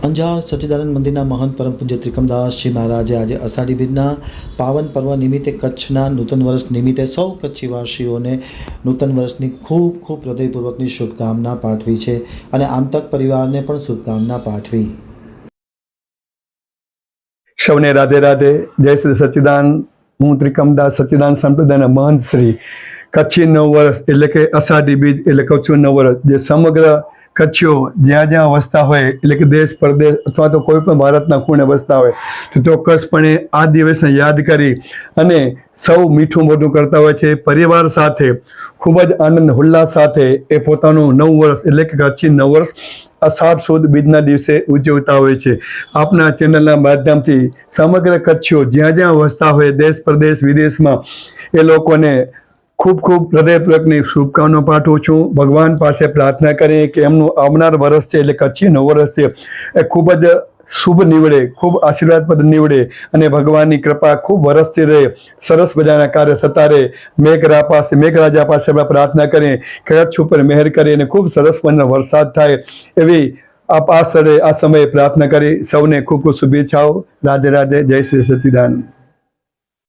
અંજાર સચ્ચિદાનંદ મંદિરના મહંત પરમ પૂજ્ય ત્રિકમદાસજી મહારાજે આજે અષાઢી બીજના પાવન પર્વ નિમિત્તે કચ્છના નૂતન વર્ષ નિમિત્તે સૌ કચ્છીવાસીઓને નૂતન વર્ષની ખૂબ ખૂબ હૃદયપૂર્વકની શુભકામના પાઠવી છે અને આમતક પરિવારને પણ શુભકામના પાઠવી। સૌને રાધે રાધે। જય શ્રી સચ્ચિદાનંદ। હું ત્રિકમદાસ સચ્ચિદાનંદ સંપ્રદાયના મહંત શ્રી કચ્છી નવ વર્ષ એટલે કે અષાઢી બીજ એટલે કચ્છું નવ વર્ષ જે સમગ્ર કચ્છીઓ જ્યાં જ્યાં વસતા હોય એટલે કે દેશ પરદેશ અથવા તો કોઈ પણ ભારતના ખૂણે વસતા હોય તો ચોક્કસપણે આ દિવસને યાદ કરી અને સૌ મીઠું મોઢું કરતા હોય છે। પરિવાર સાથે ખૂબ જ આનંદ ઉલ્લાસ સાથે એ પોતાનું નવ વર્ષ એટલે કે કચ્છી નવ વર્ષ અષાઢ સુદ બીજના દિવસે ઉજવતા હોય છે। આપના ચેનલના માધ્યમથી સમગ્ર કચ્છીઓ જ્યાં જ્યાં વસતા હોય દેશ પ્રદેશ વિદેશમાં એ લોકોને ખૂબ ખૂબ હૃદયપૂર્વકની શુભકામનાઓ પાઠવું છું। ભગવાન પાસે પ્રાર્થના કરીએ કે એમનું આવનાર વર્ષ છે એટલે કચ્છી નવ વર્ષ છે એ ખૂબ જ શુભ નીવડે, ખૂબ આશીર્વાદપદ નીવડે અને ભગવાનની કૃપા ખૂબ વરસતી રહે, સરસ મજાના કાર્ય થતા રહે। મેઘરાજા પાસે આપણે પ્રાર્થના કરીએ કે કચ્છ ઉપર મહેર કરી અને ખૂબ સરસ મજાનો વરસાદ થાય એવી આપ આ સમયે પ્રાર્થના કરી સૌને ખૂબ ખૂબ શુભેચ્છાઓ। રાધે રાધે। જય શ્રી સચ્ચિદાનંદ।